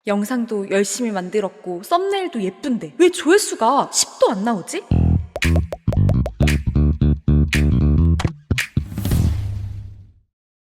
영상도 열심히 만들었고 썸네일도 예쁜데 왜 조회수가 10도 안 나오지?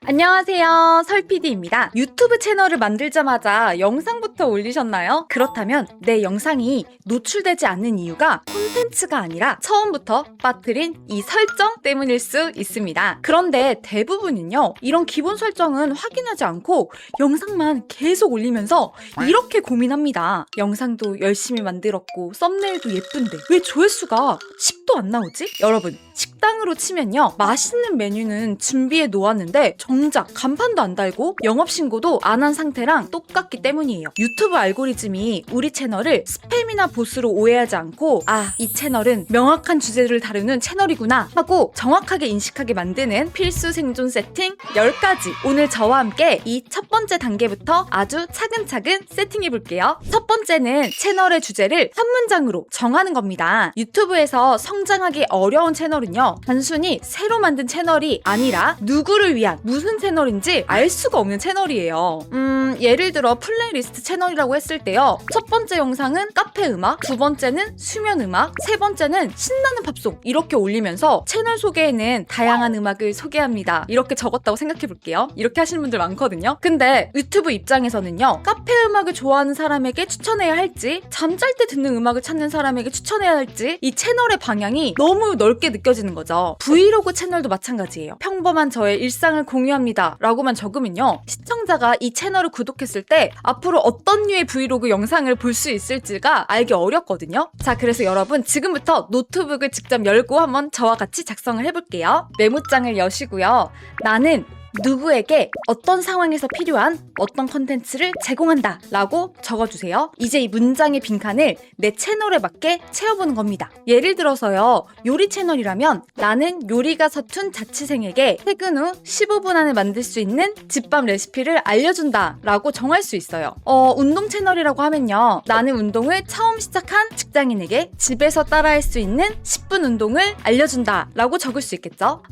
안녕하세요, 설PD입니다. 유튜브 채널을 만들자마자 영상부터 올리셨나요? 그렇다면 내 영상이 노출되지 않는 이유가 콘텐츠가 아니라 처음부터 빠뜨린 이 설정 때문일 수 있습니다. 그런데 대부분은요, 이런 기본 설정은 확인하지 않고 영상만 계속 올리면서 이렇게 고민합니다. 영상도 열심히 만들었고 썸네일도 예쁜데 왜 조회수가 10도 안 나오지? 여러분, 식당으로 치면요, 맛있는 메뉴는 준비해 놓았는데 정작 간판도 안 달고 영업신고도 안 한 상태랑 똑같기 때문이에요. 유튜브 알고리즘이 우리 채널을 스팸이나 보스로 오해하지 않고 이 채널은 명확한 주제를 다루는 채널이구나 하고 정확하게 인식하게 만드는 필수 생존 세팅 10가지, 오늘 저와 함께 이 첫 번째 단계부터 아주 차근차근 세팅해 볼게요. 첫 번째는 채널의 주제를 한 문장으로 정하는 겁니다. 유튜브에서 성장하기 어려운 채널은요, 단순히 새로 만든 채널이 아니라 누구를 위한 무슨 채널인지 알 수가 없는 채널이에요. 예를 들어 플레이리스트 채널이라고 했을 때요, 첫 번째 영상은 카페 음악, 두 번째는 수면 음악, 세 번째는 신나는 팝송, 이렇게 올리면서 채널 소개에는 다양한 음악을 소개합니다, 이렇게 적었다고 생각해 볼게요. 이렇게 하시는 분들 많거든요. 근데 유튜브 입장에서는요, 카페 음악을 좋아하는 사람에게 추천해야 할지, 잠잘 때 듣는 음악을 찾는 사람에게 추천해야 할지 이 채널의 방향이 너무 넓게 느껴지는 거죠. 브이로그 채널도 마찬가지예요. 평범한 저의 일상을 공유합니다 라고만 적으면요, 시청자가 이 채널을 구독했을 때 앞으로 어떤 류의 브이로그 영상을 볼 수 있을지가 알기 어렵거든요. 자, 그래서 여러분, 지금부터 노트북을 직접 열고 한번 저와 같이 작성을 해볼게요. 메모장을 여시고요, 나는 누구에게 어떤 상황에서 필요한 어떤 컨텐츠를 제공한다 라고 적어주세요. 이제 이 문장의 빈칸을 내 채널에 맞게 채워보는 겁니다. 예를 들어서요, 요리 채널이라면 나는 요리가 서툰 자취생에게 퇴근 후 15분 안에 만들 수 있는 집밥 레시피를 알려준다 라고 정할 수 있어요. 운동 채널이라고 하면요, 나는 운동을 처음 시작한 직장인에게 집에서 따라할 수 있는 10분 운동을 알려준다 라고 적을 수 있겠죠.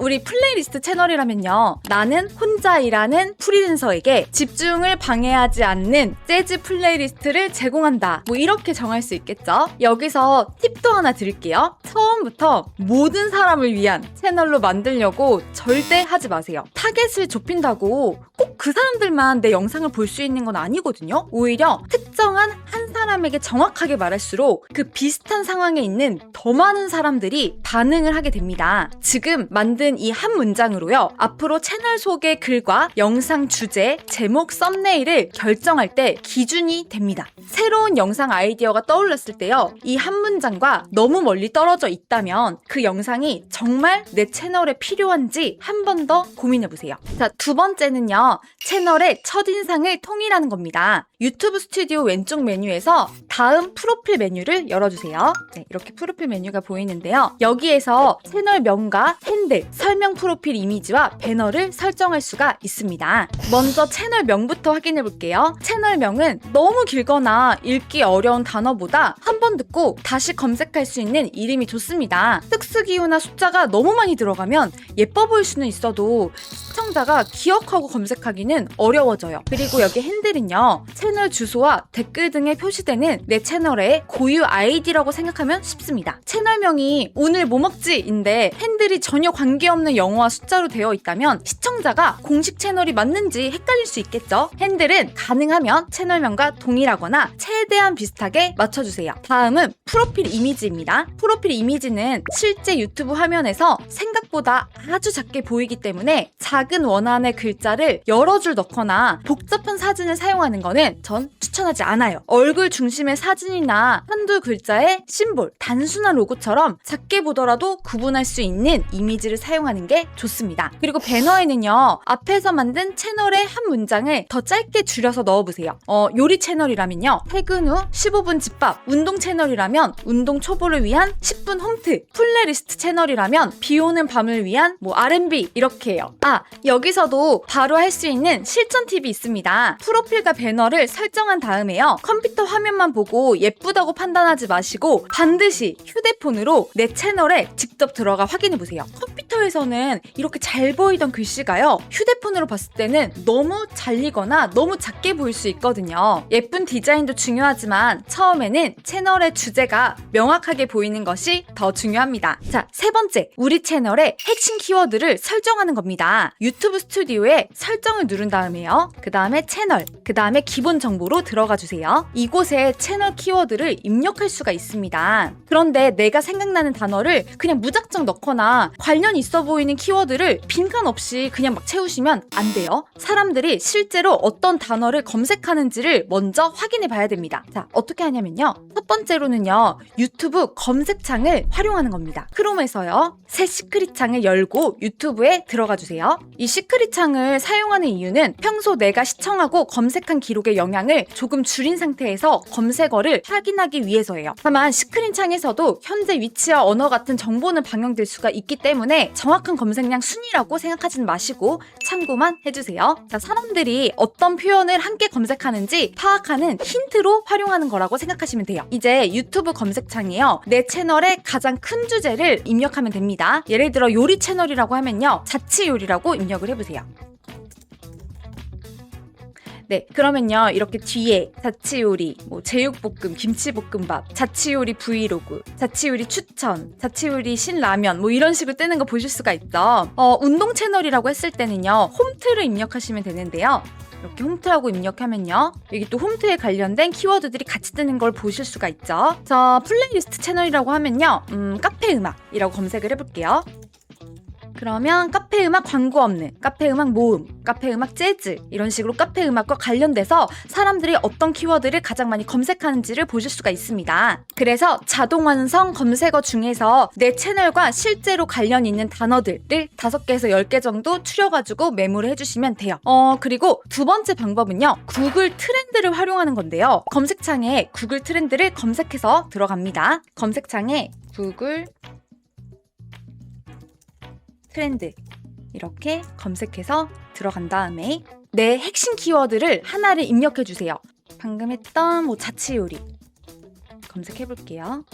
우리 플레이리스트 채널이라면요, 나는 혼자 일하는 프리랜서에게 집중을 방해하지 않는 재즈 플레이리스트를 제공한다, 뭐 이렇게 정할 수 있겠죠. 여기서 팁도 하나 드릴게요. 처음부터 모든 사람을 위한 채널로 만들려고 절대 하지 마세요. 타겟을 좁힌다고 꼭 그 사람들만 내 영상을 볼 수 있는 건 아니거든요. 오히려 특정한 한 사람에게 정확하게 말할수록 그 비슷한 상황에 있는 더 많은 사람들이 반응을 하게 됩니다. 지금 만든 이 한 문장으로요, 앞으로 채널 소개 글과 영상 주제, 제목, 썸네일을 결정할 때 기준이 됩니다. 새로운 영상 아이디어가 떠올랐을 때요, 이 한 문장과 너무 멀리 떨어져 있다면 그 영상이 정말 내 채널에 필요한지 한 번 더 고민해보세요. 자, 두 번째는요, 채널의 첫인상을 통일하는 겁니다. 유튜브 스튜디오 왼쪽 메뉴에서 다음 프로필 메뉴를 열어주세요. 네, 이렇게 프로필 메뉴가 보이는데요, 여기에서 채널명과 핸들, 설명 프로필 이미지와 배너를 설정할 수가 있습니다. 먼저 채널명부터 확인해 볼게요. 채널명은 너무 길거나 읽기 어려운 단어보다 한 번 듣고 다시 검색할 수 있는 이름이 좋습니다. 특수기호나 숫자가 너무 많이 들어가면 예뻐 보일 수는 있어도 시청자가 기억하고 검색하기는 어려워져요. 그리고 여기 핸들은요, 채널 주소와 댓글 등에 표시되는 내 채널의 고유 아이디라고 생각하면 쉽습니다. 채널명이 오늘 뭐 먹지인데 핸들이 전혀 관계없는 영어와 숫자로 되어 있다면 시청자가 공식 채널이 맞는지 헷갈릴 수 있겠죠. 핸들은 가능하면 채널명과 동일하거나 최대한 비슷하게 맞춰주세요. 다음은 프로필 이미지입니다. 프로필 이미지는 실제 유튜브 화면에서 생각보다 아주 작게 보이기 때문에 작은 원안의 글자를 여러 줄 넣거나 복잡한 사진을 사용하는 거는 전 추천하지 않아요. 얼굴 중심의 사진이나 한두 글자의 심볼, 단순한 로고처럼 작게 보더라도 구분할 수 있는 이미지를 사용하는 게 좋습니다. 그리고 배너에는요, 앞에서 만든 채널의 한 문장을 더 짧게 줄여서 넣어보세요. 요리 채널이라면요, 퇴근 후 15분 집밥, 운동 채널이라면 운동 초보를 위한 10분 홈트, 플레이리스트 채널이라면 비오는 밤을 위한 R&B, 이렇게 해요. 여기서도 바로 할 수 있는 실전 팁이 있습니다. 프로필과 배너를 설정한 다음에요, 컴퓨터 화면 화면만 보고 예쁘다고 판단하지 마시고 반드시 휴대폰으로 내 채널에 직접 들어가 확인해보세요. 컴퓨터에서는 이렇게 잘 보이던 글씨가요, 휴대폰으로 봤을 때는 너무 잘리거나 너무 작게 보일 수 있거든요. 예쁜 디자인도 중요하지만 처음에는 채널의 주제가 명확하게 보이는 것이 더 중요합니다. 자, 세 번째, 우리 채널의 핵심 키워드를 설정하는 겁니다. 유튜브 스튜디오에 설정을 누른 다음에요, 그 다음에 채널, 그 다음에 기본 정보로 들어가 주세요. 이곳에 채널 키워드를 입력할 수가 있습니다. 그런데 내가 생각나는 단어를 그냥 무작정 넣거나 관련 있어 보이는 키워드를 빈칸 없이 그냥 막 채우시면 안 돼요. 사람들이 실제로 어떤 단어를 검색하는지를 먼저 확인해 봐야 됩니다. 자, 어떻게 하냐면요, 첫 번째로는요, 유튜브 검색창을 활용하는 겁니다. 크롬에서요, 새 시크릿 창을 열고 유튜브에 들어가 주세요. 이 시크릿 창을 사용하는 이유는 평소 내가 시청하고 검색한 기록의 영향을 조금 줄인 상태에서 검색어를 확인하기 위해서예요. 다만 시크릿 창에서도 현재 위치와 언어 같은 정보는 반영될 수가 있기 때문에 정확한 검색량 순위라고 생각하지는 마시고 참고만 해주세요. 자, 사람들이 어떤 표현을 함께 검색하는지 파악하는 힌트로 활용하는 거라고 생각하시면 돼요. 이제 유튜브 검색창에요, 내 채널의 가장 큰 주제를 입력하면 됩니다. 예를 들어 요리 채널이라고 하면요, 자취요리라고 입력을 해보세요. 네, 그러면요, 이렇게 뒤에 자취요리, 제육볶음, 김치볶음밥, 자취요리 브이로그, 자취요리 추천, 자취요리 신라면 이런 식으로 뜨는 거 보실 수가 있죠. 운동 채널이라고 했을 때는요, 홈트를 입력하시면 되는데요. 이렇게 홈트하고 입력하면요, 여기 또 홈트에 관련된 키워드들이 같이 뜨는 걸 보실 수가 있죠. 저 플레이리스트 채널이라고 하면요, 카페 음악이라고 검색을 해볼게요. 그러면 카페 음악 광고 없는, 카페 음악 모음, 카페 음악 재즈, 이런 식으로 카페 음악과 관련돼서 사람들이 어떤 키워드를 가장 많이 검색하는지를 보실 수가 있습니다. 그래서 자동 완성 검색어 중에서 내 채널과 실제로 관련 있는 단어들을 5개에서 10개 정도 추려가지고 메모를 해주시면 돼요. 그리고 두 번째 방법은요, 구글 트렌드를 활용하는 건데요. 검색창에 구글 트렌드를 검색해서 들어갑니다. 검색창에 구글 트렌드 이렇게 검색해서 들어간 다음에 내 핵심 키워드를 하나를 입력해 주세요. 방금 했던 자취요리 검색해 볼게요.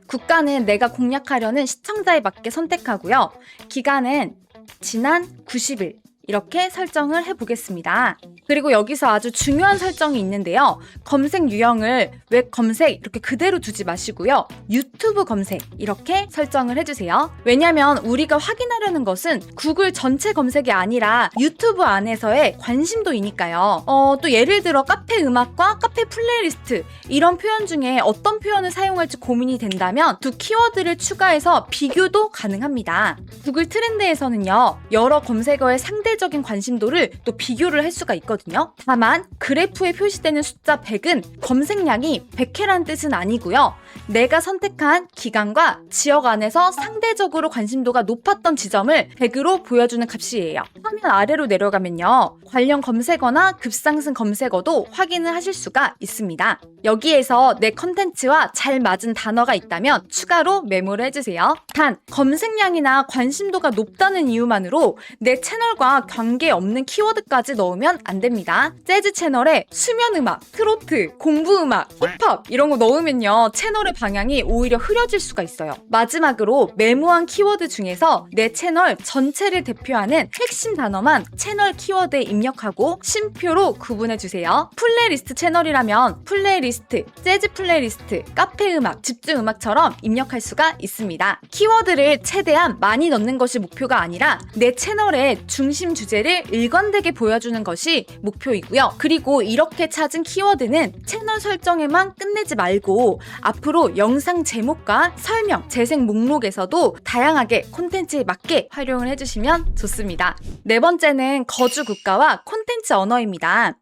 국가는 내가 공략하려는 시청자에 맞게 선택하고요. 기간은 지난 90일 이렇게 설정을 해보겠습니다. 그리고 여기서 아주 중요한 설정이 있는데요. 검색 유형을 웹 검색 이렇게 그대로 두지 마시고요. 유튜브 검색 이렇게 설정을 해주세요. 왜냐면 우리가 확인하려는 것은 구글 전체 검색이 아니라 유튜브 안에서의 관심도이니까요. 또 예를 들어 카페 음악과 카페 플레이리스트 이런 표현 중에 어떤 표현을 사용할지 고민이 된다면 두 키워드를 추가해서 비교도 가능합니다. 구글 트렌드에서는요, 여러 검색어의 상대적인 관심도를 또 비교를 할 수가 있거든요. 다만 그래프에 표시되는 숫자 100은 검색량이 100회란 뜻은 아니고요. 내가 선택한 기간과 지역 안에서 상대적으로 관심도가 높았던 지점을 100으로 보여주는 값이에요. 화면 아래로 내려가면요, 관련 검색어나 급상승 검색어도 확인을 하실 수가 있습니다. 여기에서 내 컨텐츠와 잘 맞은 단어가 있다면 추가로 메모를 해주세요. 단, 검색량이나 관심도가 높다는 이유만으로 내 채널과 관계없는 키워드까지 넣으면 안 됩니다. 재즈 채널에 수면음악, 트로트, 공부음악, 힙합 이런 거 넣으면요, 채널의 방향이 오히려 흐려질 수가 있어요. 마지막으로 메모한 키워드 중에서 내 채널 전체를 대표하는 핵심 단어만 채널 키워드에 입력하고 쉼표로 구분해주세요. 플레이리스트 채널이라면 플레이리스트, 재즈 플레이리스트, 카페 음악, 집중 음악처럼 입력할 수가 있습니다. 키워드를 최대한 많이 넣는 것이 목표가 아니라 내 채널의 중심 주제를 일관되게 보여주는 것이 목표이고요. 그리고 이렇게 찾은 키워드는 채널 설정에만 끝내지 말고 앞으로 영상 제목과 설명, 재생 목록에서도 다양하게 콘텐츠에 맞게 활용을 해주시면 좋습니다. 네 번째는 거주 국가와 콘텐츠 언어입니다.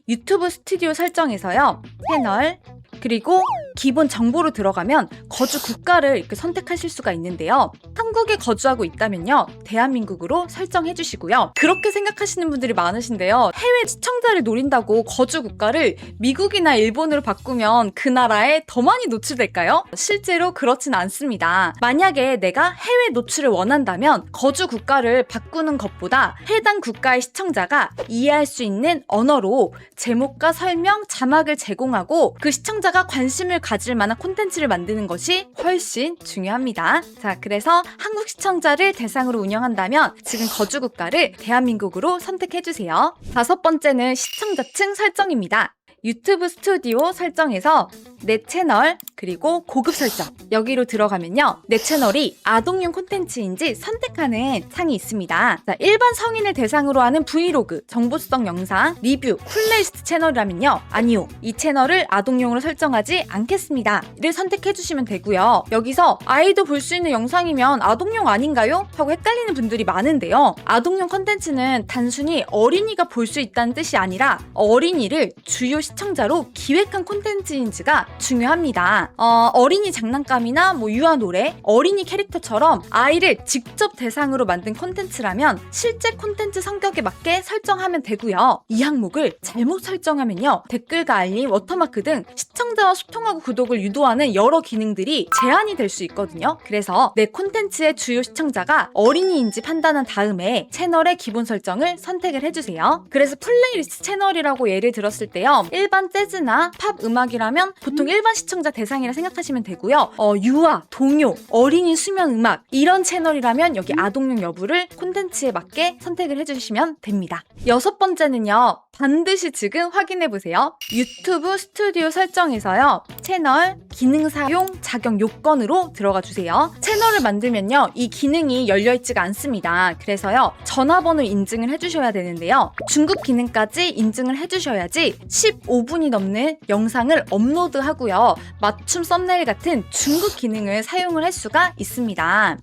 유튜브 스튜디오 설정에서요, 채널, 그리고 기본 정보로 들어가면 거주 국가를 이렇게 선택하실 수가 있는데요. 한국에 거주하고 있다면요, 대한민국으로 설정해 주시고요. 그렇게 생각하시는 분들이 많으신데요. 해외 시청자를 노린다고 거주 국가를 미국이나 일본으로 바꾸면 그 나라에 더 많이 노출될까요? 실제로 그렇진 않습니다. 만약에 내가 해외 노출을 원한다면 거주 국가를 바꾸는 것보다 해당 국가의 시청자가 이해할 수 있는 언어로 제목과 설명, 자막을 제공하고 그 시청자가 관심을 가질 만한 콘텐츠를 만드는 것이 훨씬 중요합니다. 자, 그래서 한국 시청자를 대상으로 운영한다면 지금 거주 국가를 대한민국으로 선택해주세요. 5번째는 시청자층 설정입니다. 유튜브 스튜디오 설정에서 내 채널 그리고 고급 설정, 여기로 들어가면요, 내 채널이 아동용 콘텐츠인지 선택하는 창이 있습니다. 자, 일반 성인을 대상으로 하는 브이로그, 정보성 영상, 리뷰, 플레이리스트 채널이라면요, 아니요, 이 채널을 아동용으로 설정하지 않겠습니다 를 선택해주시면 되고요. 여기서 아이도 볼 수 있는 영상이면 아동용 아닌가요? 하고 헷갈리는 분들이 많은데요, 아동용 콘텐츠는 단순히 어린이가 볼 수 있다는 뜻이 아니라 어린이를 주요 시청자로 기획한 콘텐츠인지가 중요합니다. 어린이 장난감이나 유아 노래, 어린이 캐릭터처럼 아이를 직접 대상으로 만든 콘텐츠라면 실제 콘텐츠 성격에 맞게 설정하면 되고요. 이 항목을 잘못 설정하면요, 댓글과 알림, 워터마크 등 시청자와 소통하고 구독을 유도하는 여러 기능들이 제한이 될 수 있거든요. 그래서 내 콘텐츠의 주요 시청자가 어린이인지 판단한 다음에 채널의 기본 설정을 선택을 해주세요. 그래서 플레이리스트 채널이라고 예를 들었을 때요, 일반 재즈나 팝 음악이라면 보통 일반 시청자 대상이라 생각하시면 되고요. 유아, 동요, 어린이 수면 음악 이런 채널이라면 여기 아동용 여부를 콘텐츠에 맞게 선택을 해주시면 됩니다. 6번째는요, 반드시 지금 확인해보세요. 유튜브 스튜디오 설정에서요, 채널 기능 사용 자격 요건으로 들어가 주세요. 채널을 만들면요, 이 기능이 열려있지가 않습니다. 그래서요, 전화번호 인증을 해주셔야 되는데요, 중급 기능까지 인증을 해주셔야지 15분이 넘는 영상을 업로드하고요, 맞춤 썸네일 같은 중급 기능을 사용을 할 수가 있습니다.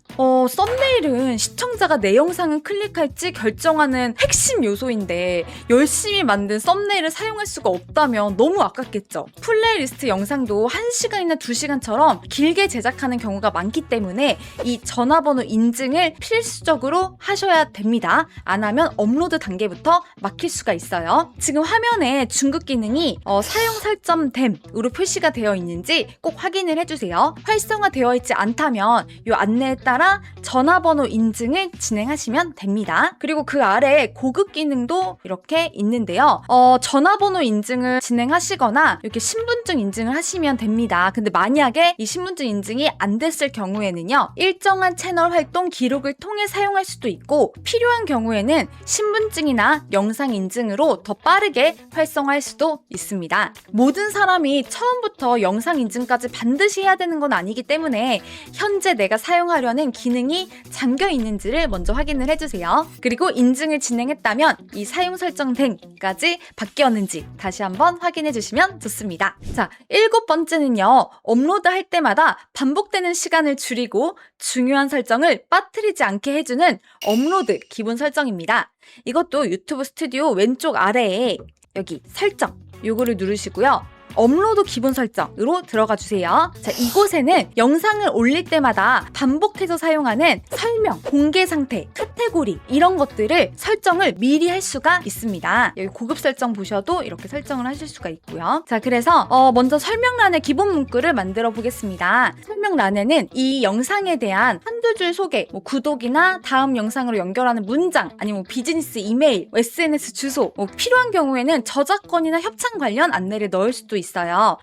썸네일은 시청자가 내 영상을 클릭할지 결정하는 핵심 요소인데 열심히 만든 썸네일을 사용할 수가 없다면 너무 아깝겠죠. 플레이리스트 영상도 1시간이나 2시간처럼 길게 제작하는 경우가 많기 때문에 이 전화번호 인증을 필수적으로 하셔야 됩니다. 안 하면 업로드 단계부터 막힐 수가 있어요. 지금 화면에 중급 기능이 사용 설정됨으로 표시가 되어 있는지 꼭 확인을 해주세요. 활성화되어 있지 않다면 이 안내에 따라 전화번호 인증을 진행하시면 됩니다. 그리고 그 아래에 고급 기능도 이렇게 있는데요, 전화번호 인증을 진행하시거나 이렇게 신분증 인증을 하시면 됩니다. 근데 만약에 이 신분증 인증이 안 됐을 경우에는요, 일정한 채널 활동 기록을 통해 사용할 수도 있고, 필요한 경우에는 신분증이나 영상 인증으로 더 빠르게 활성화할 수도 있습니다. 모든 사람이 처음부터 영상 인증까지 반드시 해야 되는 건 아니기 때문에 현재 내가 사용하려는 기능이 잠겨 있는지를 먼저 확인을 해주세요. 그리고 인증을 진행했다면 이 사용 설정 된까지 바뀌었는지 다시 한번 확인해 주시면 좋습니다. 자, 7번째는요, 업로드 할 때마다 반복되는 시간을 줄이고 중요한 설정을 빠뜨리지 않게 해주는 업로드 기본 설정입니다. 이것도 유튜브 스튜디오 왼쪽 아래에 여기 설정, 요거를 누르시고요, 업로드 기본 설정으로 들어가 주세요. 자, 이곳에는 영상을 올릴 때마다 반복해서 사용하는 설명, 공개 상태, 카테고리 이런 것들을 설정을 미리 할 수가 있습니다. 여기 고급 설정 보셔도 이렇게 설정을 하실 수가 있고요. 자, 그래서 먼저 설명란의 기본 문구를 만들어 보겠습니다. 설명란에는 이 영상에 대한 한두 줄 소개, 구독이나 다음 영상으로 연결하는 문장, 아니면 비즈니스 이메일, SNS 주소, 필요한 경우에는 저작권이나 협찬 관련 안내를 넣을 수도 있어요.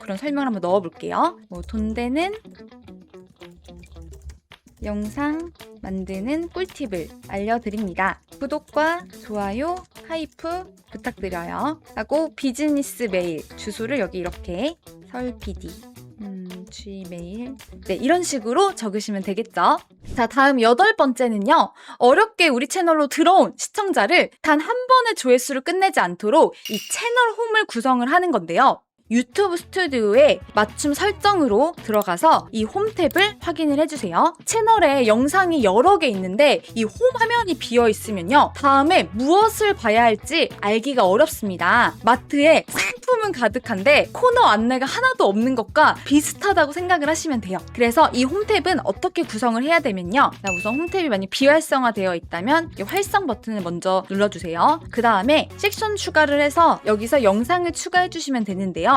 그런 설명을 한번 넣어볼게요. 돈 되는 영상 만드는 꿀팁을 알려드립니다. 구독과 좋아요, 하이프 부탁드려요. 하고 비즈니스 메일 주소를 여기 이렇게 설PD gmail, 네, 이런 식으로 적으시면 되겠죠. 자, 다음 8번째는요, 어렵게 우리 채널로 들어온 시청자를 단 한 번의 조회수를 끝내지 않도록 이 채널 홈을 구성을 하는 건데요, 유튜브 스튜디오에 맞춤 설정으로 들어가서 이 홈 탭을 확인을 해주세요. 채널에 영상이 여러 개 있는데 이 홈 화면이 비어 있으면요, 다음에 무엇을 봐야 할지 알기가 어렵습니다. 마트에 상품은 가득한데 코너 안내가 하나도 없는 것과 비슷하다고 생각을 하시면 돼요. 그래서 이 홈 탭은 어떻게 구성을 해야 되면요, 우선 홈 탭이 만약 비활성화되어 있다면 이 활성 버튼을 먼저 눌러주세요. 그 다음에 섹션 추가를 해서 여기서 영상을 추가해 주시면 되는데요.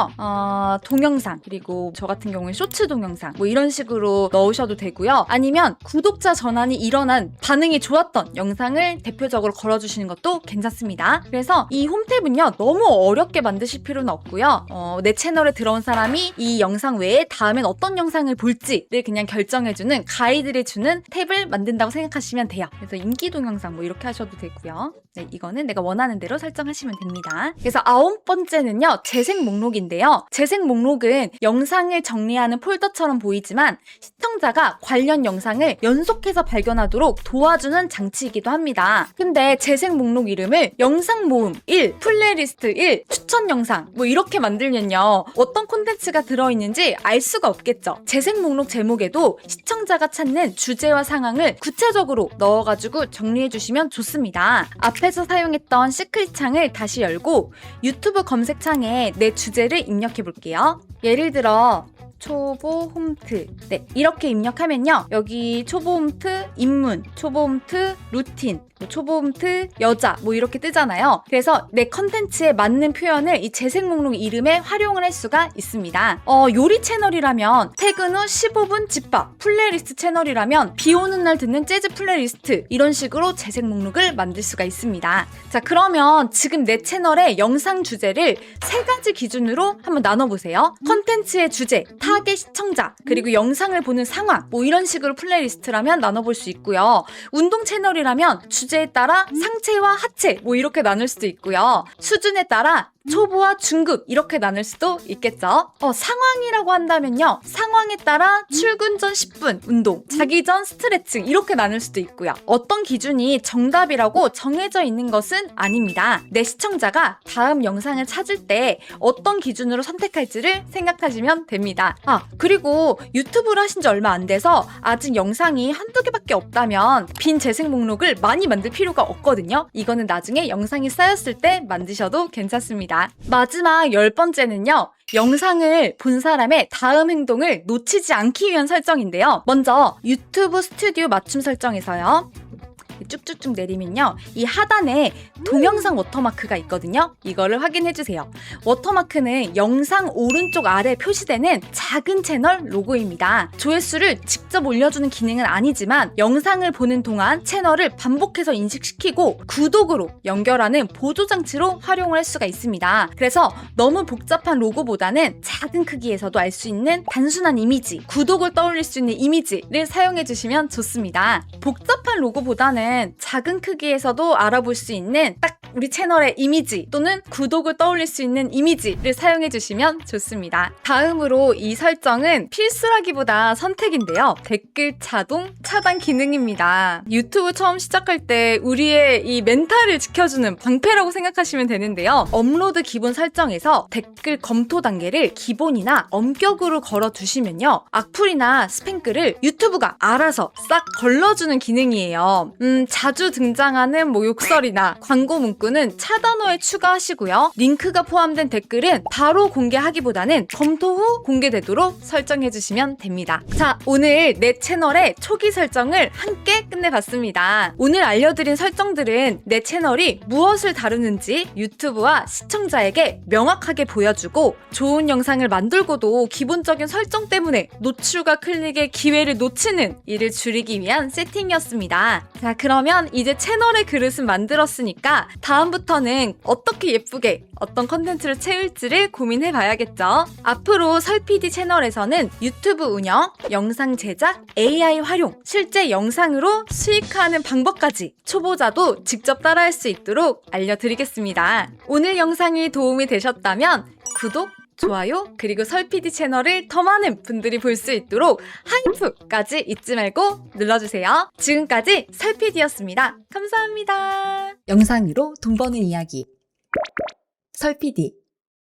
동영상, 그리고 저 같은 경우에 쇼츠 동영상 뭐 이런 식으로 넣으셔도 되고요. 아니면 구독자 전환이 일어난 반응이 좋았던 영상을 대표적으로 걸어주시는 것도 괜찮습니다. 그래서 이 홈 탭은요, 너무 어렵게 만드실 필요는 없고요. 내 채널에 들어온 사람이 이 영상 외에 다음엔 어떤 영상을 볼지를 그냥 결정해주는 가이드를 주는 탭을 만든다고 생각하시면 돼요. 그래서 인기 동영상 뭐 이렇게 하셔도 되고요. 네, 이거는 내가 원하는 대로 설정하시면 됩니다. 그래서 9번째는요, 재생 목록인데요. 재생 목록은 영상을 정리하는 폴더처럼 보이지만 시청자가 관련 영상을 연속해서 발견하도록 도와주는 장치이기도 합니다. 근데 재생 목록 이름을 영상 모음 1, 플레이리스트 1, 추천 영상 뭐 이렇게 만들면요, 어떤 콘텐츠가 들어있는지 알 수가 없겠죠. 재생 목록 제목에도 시청자가 찾는 주제와 상황을 구체적으로 넣어가지고 정리해주시면 좋습니다. 앞에서 사용했던 시크릿 창을 다시 열고 유튜브 검색창에 내 주제를 입력해 볼게요. 예를 들어 초보 홈트, 네, 이렇게 입력하면요, 여기 초보 홈트 입문, 초보 홈트 루틴, 초보 홈트 여자 뭐 이렇게 뜨잖아요. 그래서 내 컨텐츠에 맞는 표현을 이 재생 목록 이름에 활용을 할 수가 있습니다. 요리 채널이라면 퇴근 후 15분 집밥, 플레이리스트 채널이라면 비 오는 날 듣는 재즈 플레이리스트, 이런 식으로 재생 목록을 만들 수가 있습니다. 자, 그러면 지금 내 채널의 영상 주제를 3가지 기준으로 한번 나눠보세요. 컨텐츠의 주제, 타겟 시청자, 그리고 영상을 보는 상황, 뭐 이런 식으로 플레이리스트라면 나눠볼 수 있고요. 운동 채널이라면 주제에 따라 상체와 하체 뭐 이렇게 나눌 수도 있고요. 수준에 따라 초보와 중급 이렇게 나눌 수도 있겠죠. 상황이라고 한다면요, 상황에 따라 출근 전 10분 운동, 자기 전 스트레칭 이렇게 나눌 수도 있고요. 어떤 기준이 정답이라고 정해져 있는 것은 아닙니다. 내 시청자가 다음 영상을 찾을 때 어떤 기준으로 선택할지를 생각하시면 됩니다. 그리고 유튜브를 하신 지 얼마 안 돼서 아직 영상이 한두 개밖에 없다면 빈 재생 목록을 많이 만들 필요가 없거든요. 이거는 나중에 영상이 쌓였을 때 만드셔도 괜찮습니다. 마지막 10번째는요, 영상을 본 사람의 다음 행동을 놓치지 않기 위한 설정인데요. 먼저 유튜브 스튜디오 맞춤 설정에서요, 쭉쭉쭉 내리면요, 이 하단에 동영상 워터마크가 있거든요. 이거를 확인해주세요. 워터마크는 영상 오른쪽 아래 표시되는 작은 채널 로고입니다. 조회수를 직접 올려주는 기능은 아니지만 영상을 보는 동안 채널을 반복해서 인식시키고 구독으로 연결하는 보조장치로 활용을 할 수가 있습니다. 그래서 너무 복잡한 로고보다는 작은 크기에서도 알 수 있는 단순한 이미지, 구독을 떠올릴 수 있는 이미지를 사용해주시면 좋습니다. 복잡한 로고보다는 작은 크기에서도 알아볼 수 있는 딱 우리 채널의 이미지 또는 구독을 떠올릴 수 있는 이미지를 사용해 주시면 좋습니다. 다음으로 이 설정은 필수라기보다 선택인데요. 댓글 자동 차단 기능입니다. 유튜브 처음 시작할 때 우리의 이 멘탈을 지켜주는 방패라고 생각하시면 되는데요. 업로드 기본 설정에서 댓글 검토 단계를 기본이나 엄격으로 걸어두시면요, 악플이나 스팸글을 유튜브가 알아서 싹 걸러주는 기능이에요. 자주 등장하는 욕설이나 광고 문구는 차단어에 추가하시고요. 링크가 포함된 댓글은 바로 공개하기보다는 검토 후 공개되도록 설정해주시면 됩니다. 자, 오늘 내 채널의 초기 설정을 함께 끝내봤습니다. 오늘 알려드린 설정들은 내 채널이 무엇을 다루는지 유튜브와 시청자에게 명확하게 보여주고 좋은 영상을 만들고도 기본적인 설정 때문에 노출과 클릭의 기회를 놓치는 일을 줄이기 위한 세팅이었습니다. 자, 그러면 이제 채널의 그릇은 만들었으니까 다음부터는 어떻게 예쁘게 어떤 컨텐츠를 채울지를 고민해 봐야겠죠. 앞으로 설PD 채널에서는 유튜브 운영, 영상 제작, AI 활용, 실제 영상으로 수익화하는 방법까지 초보자도 직접 따라할 수 있도록 알려드리겠습니다. 오늘 영상이 도움이 되셨다면 구독, 좋아요, 그리고 설PD 채널을 더 많은 분들이 볼 수 있도록 하이프까지 잊지 말고 눌러주세요. 지금까지 설PD였습니다. 감사합니다. 영상으로 돈 버는 이야기 설PD